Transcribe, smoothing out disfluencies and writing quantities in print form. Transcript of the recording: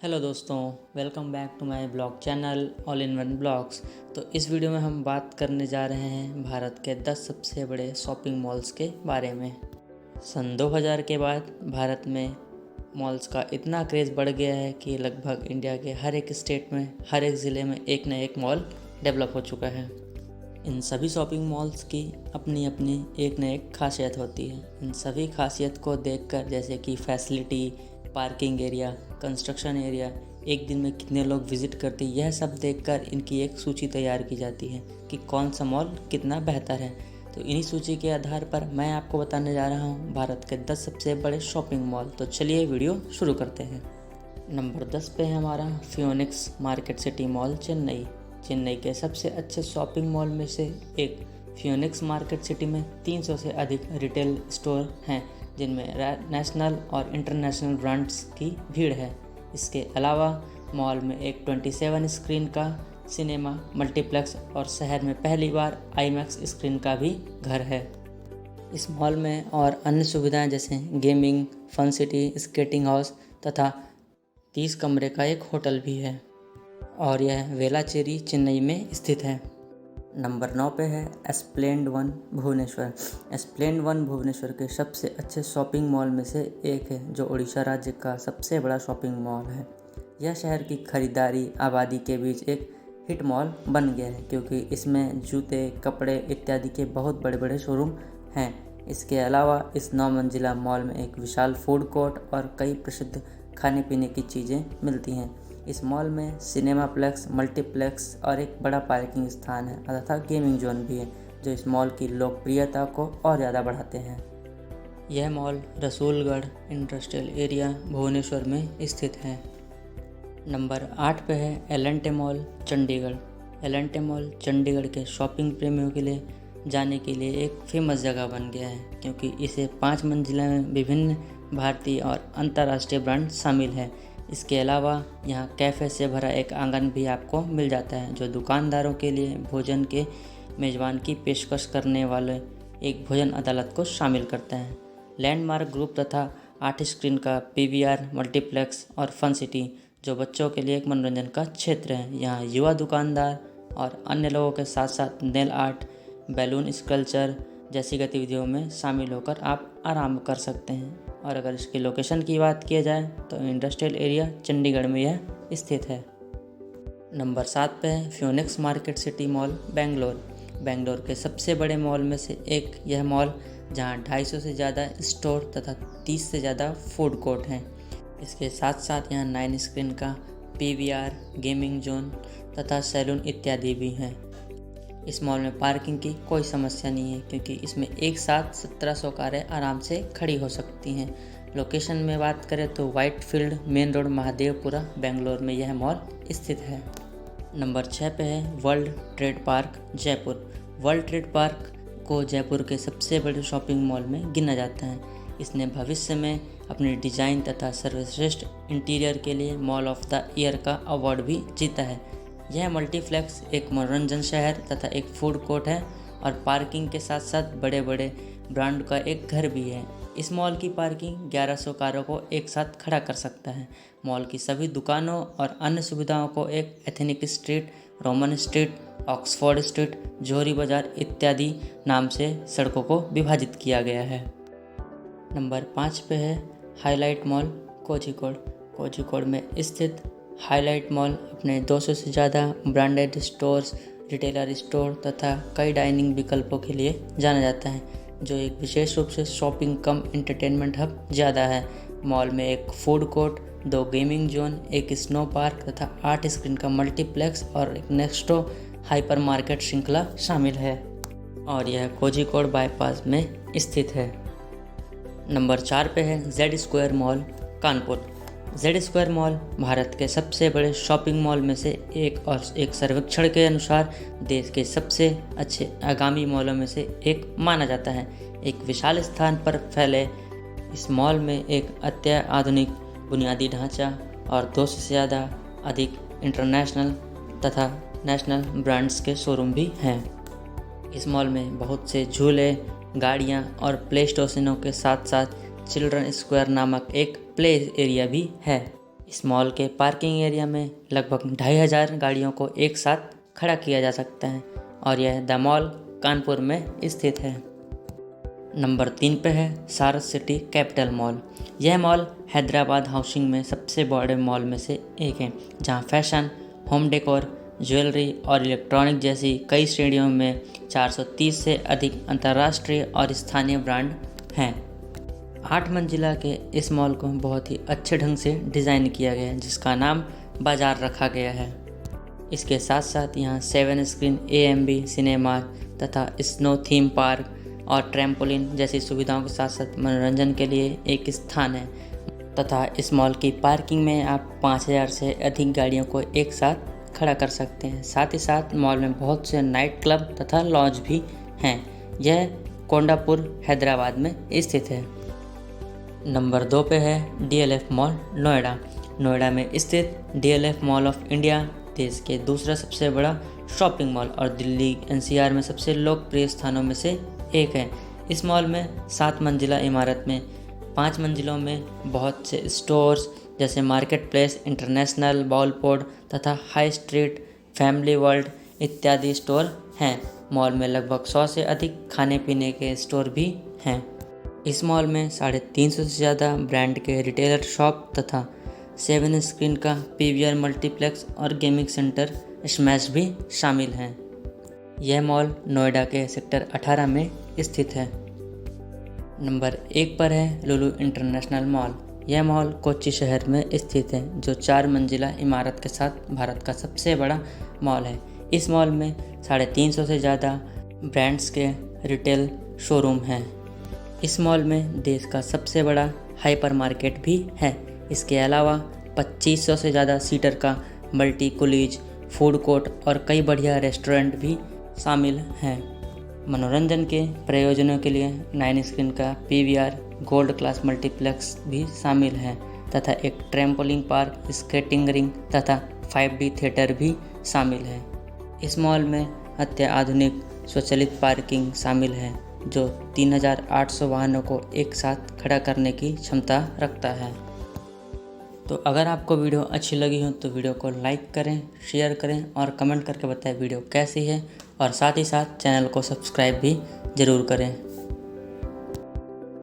Hello दोस्तों, welcome back to my blog channel all in one blogs. तो इस video में हम बात करने जा रहे हैं भारत के 10 सबसे बड़े शॉपिंग मॉल्स के बारे में। सन 2000 के बाद भारत में मॉल्स का इतना क्रेज़ बढ़ गया है कि लगभग इंडिया के हर एक स्टेट में, हर एक ज़िले में एक न एक मॉल डेवलप हो चुका है। इन सभी शॉपिंग मॉल्स की अपनी अपनी एक न एक खासियत होती है। इन सभी खासियत को देखकर, जैसे कि facility, parking area, construction area, एक दिन में कितने लोग विज़िट करते हैं, यह सब देखकर इनकी एक सूची तैयार की जाती है कि कौन सा मॉल कितना बेहतर है। तो इन्हीं सूची के आधार पर मैं आपको बताने जा रहा हूँ भारत के 10 सबसे बड़े शॉपिंग मॉल। तो चलिए वीडियो शुरू करते हैं। नंबर 10 पे है हमारा Phoenix market city mall, Chennai. Chennai के सबसे अच्छे शॉपिंग मॉल में से एक फियोनिक्स मार्केट सिटी में 300 से अधिक रिटेल स्टोर हैं, जिनमें नेशनल और इंटरनेशनल ब्रांड्स की भीड़ है। इसके अलावा मॉल में एक 27 स्क्रीन का सिनेमा मल्टीप्लेक्स और शहर में पहली बार आईमैक्स स्क्रीन का भी घर है। इस मॉल में और अन्य सुविधाएं जैसे gaming, fun city, skating house तथा 30 कमरे का एक होटल भी है और यह वेलाचेरी, चेन्नई में स्थित है। नंबर 9 पे है एस्प्लेंड वन भुवनेश्वर। एस्प्लेंड वन भुवनेश्वर के सबसे अच्छे शॉपिंग मॉल में से एक है, जो उड़ीसा राज्य का सबसे बड़ा शॉपिंग मॉल है। यह शहर की खरीदारी आबादी के बीच एक हिट मॉल बन गया है, क्योंकि इसमें जूते, कपड़े इत्यादि के बहुत बड़े बड़े शोरूम हैं। इसके अलावा इस 9 मंजिला मॉल में एक विशाल फूड कोर्ट और कई प्रसिद्ध खाने पीने की चीज़ें मिलती हैं। इस मॉल में सिनेमाप्लेक्स, मल्टीप्लेक्स और एक बड़ा पार्किंग स्थान है तथा गेमिंग जोन भी है, जो इस मॉल की लोकप्रियता को और ज़्यादा बढ़ाते हैं। यह mall Rasulgarh industrial area, Bhubaneswar में स्थित है। नंबर 8 पे है एलेंटे मॉल, चंडीगढ़। एलेंटे मॉल चंडीगढ़ के शॉपिंग प्रेमियों के लिए जाने के लिए एक फेमस जगह बन गया है, क्योंकि इसे 5 मंजिला में विभिन्न भारतीय और अंतर्राष्ट्रीय ब्रांड शामिल है। इसके अलावा यहाँ कैफ़े से भरा एक आंगन भी आपको मिल जाता है, जो दुकानदारों के लिए भोजन के मेज़बान की पेशकश करने वाले एक भोजन अदालत को शामिल करता है। लैंडमार्क ग्रुप तथा 8 स्क्रीन का पीवीआर मल्टीप्लेक्स और फन सिटी, जो बच्चों के लिए एक मनोरंजन का क्षेत्र है। यहाँ युवा दुकानदार और अन्य लोगों के साथ साथ नेल आर्ट, बैलून स्कल्पचर जैसी गतिविधियों में शामिल होकर आप आराम कर सकते हैं। और अगर इसकी लोकेशन की बात किया जाए तो इंडस्ट्रियल एरिया चंडीगढ़ में यह स्थित है। नंबर 7 पे है Phoenix market city mall, Bangalore. Bangalore के सबसे बड़े मॉल में से एक यह मॉल, जहां 250 से ज़्यादा स्टोर तथा 30 से ज़्यादा फूड कोर्ट हैं। इसके साथ साथ यहाँ 9 स्क्रीन का पीवीआर, गेमिंग जोन तथा सैलून इत्यादि भी हैं। इस मॉल में पार्किंग की कोई समस्या नहीं है, क्योंकि इसमें एक साथ 1700 कारें आराम से खड़ी हो सकती हैं। लोकेशन में बात करें तो Whitefield main road, Mahadevapura, Bangalore में यह मॉल स्थित है। नंबर 6 पे है World Trade Park, Jaipur. World Trade Park को जयपुर के सबसे बड़े शॉपिंग मॉल में गिना जाता है। इसने भविष्य में अपने डिज़ाइन तथा सर्वश्रेष्ठ इंटीरियर के लिए मॉल ऑफ द ईयर का अवार्ड भी जीता है। यह मल्टीप्लेक्स एक मनोरंजन शहर तथा एक फूड कोर्ट है और पार्किंग के साथ साथ बड़े बड़े ब्रांड का एक घर भी है। इस मॉल की पार्किंग 1100 कारों को एक साथ खड़ा कर सकता है। मॉल की सभी दुकानों और अन्य सुविधाओं को एक ethnic street, Roman street, Oxford street, Johari Bazaar इत्यादि नाम से सड़कों को विभाजित किया गया है। नंबर 5 पे है हाईलाइट मॉल, कोझिकोड। कोझिकोड में स्थित हाईलाइट मॉल अपने 200 से ज़्यादा ब्रांडेड स्टोर्स, रिटेलर स्टोर तथा कई डाइनिंग विकल्पों के लिए जाना जाता है, जो एक विशेष रूप से शॉपिंग कम एंटरटेनमेंट हब ज़्यादा है। मॉल में एक फूड कोर्ट, 2 गेमिंग जोन, एक स्नो पार्क तथा 8 स्क्रीन का मल्टीप्लेक्स और एक नेक्स्टो हाइपर मार्केट श्रृंखला शामिल है और यह कोझिकोड बाईपास में स्थित है। नंबर 4 पे है Z square mall, Kanpur. Z square mall Bharat के सबसे बड़े शॉपिंग मॉल में से एक और एक सर्वेक्षण के अनुसार देश के सबसे अच्छे आगामी मॉलों में से एक माना जाता है। एक विशाल स्थान पर फैले इस मॉल में एक अत्याधुनिक बुनियादी ढांचा और 200 से ज़्यादा अधिक इंटरनेशनल तथा नेशनल ब्रांड्स के शोरूम भी हैं। इस मॉल में बहुत से झूले, गाड़ियाँ और प्ले स्टेशनों के साथ साथ चिल्ड्रन स्क्वायर नामक एक प्ले एरिया भी है। इस मॉल के पार्किंग एरिया में लगभग 2500 गाड़ियों को एक साथ खड़ा किया जा सकता है और यह द मॉल कानपुर में स्थित है। नंबर 3 पे है सारस सिटी कैपिटल मॉल। यह मॉल हैदराबाद हाउसिंग में सबसे बड़े मॉल में से एक है, जहां फैशन, होम डेकोर, ज्वेलरी और इलेक्ट्रॉनिक जैसी कई श्रेणियों में 430 से अधिक अंतर्राष्ट्रीय और स्थानीय ब्रांड हैं। 8 मंजिला के इस मॉल को बहुत ही अच्छे ढंग से डिज़ाइन किया गया है, जिसका नाम बाज़ार रखा गया है। इसके साथ साथ यहाँ 7 स्क्रीन AMB सिनेमा तथा स्नो थीम पार्क और ट्रैम्पोलिन जैसी सुविधाओं के साथ साथ मनोरंजन के लिए एक स्थान है तथा इस मॉल की पार्किंग में आप 5000 से अधिक गाड़ियों को एक साथ खड़ा कर सकते हैं। साथ ही साथ मॉल में बहुत से नाइट क्लब तथा लॉज भी हैं। यह कोंडापुर हैदराबाद में स्थित है। नंबर 2 पे है DLF मॉल नोएडा। नोएडा में स्थित DLF मॉल ऑफ इंडिया देश के दूसरा सबसे बड़ा शॉपिंग मॉल और दिल्ली NCR में सबसे लोकप्रिय स्थानों में से एक है। इस मॉल में 7 मंजिला इमारत में 5 मंजिलों में बहुत से स्टोर्स जैसे मार्केट प्लेस, इंटरनेशनल, बॉलपोर्ट तथा हाई स्ट्रीट, फैमिली वर्ल्ड इत्यादि स्टोर हैं। मॉल में लगभग 100 से अधिक खाने पीने के स्टोर भी हैं। इस मॉल में 350 से ज़्यादा ब्रांड के रिटेलर शॉप तथा 7 स्क्रीन का PVR मल्टीप्लेक्स और गेमिंग सेंटर स्मैश भी शामिल हैं। यह मॉल नोएडा के सेक्टर 18 में स्थित है। नंबर 1 पर है लुलु इंटरनेशनल मॉल। यह मॉल कोच्चि शहर में स्थित है, जो 4 मंजिला इमारत के साथ भारत का सबसे बड़ा मॉल है। इस मॉल में 350 से ज़्यादा ब्रांड्स के रिटेल शोरूम हैं। इस मॉल में देश का सबसे बड़ा हाइपर मार्केट भी है। इसके अलावा 2500 से ज़्यादा सीटर का मल्टी कुलीज फूड कोर्ट और कई बढ़िया रेस्टोरेंट भी शामिल हैं। मनोरंजन के प्रयोजनों के लिए 9 स्क्रीन का PVR गोल्ड क्लास मल्टीप्लेक्स भी शामिल है तथा एक ट्रैम्पोलिन पार्क, स्केटिंग रिंग तथा 5D थिएटर भी शामिल है। इस मॉल में अत्याधुनिक स्वचालित पार्किंग शामिल है, जो 3800 वाहनों को एक साथ खड़ा करने की क्षमता रखता है। तो अगर आपको वीडियो अच्छी लगी हो तो वीडियो को लाइक करें, शेयर करें और कमेंट करके बताएं वीडियो कैसी है और साथ ही साथ चैनल को सब्सक्राइब भी ज़रूर करें।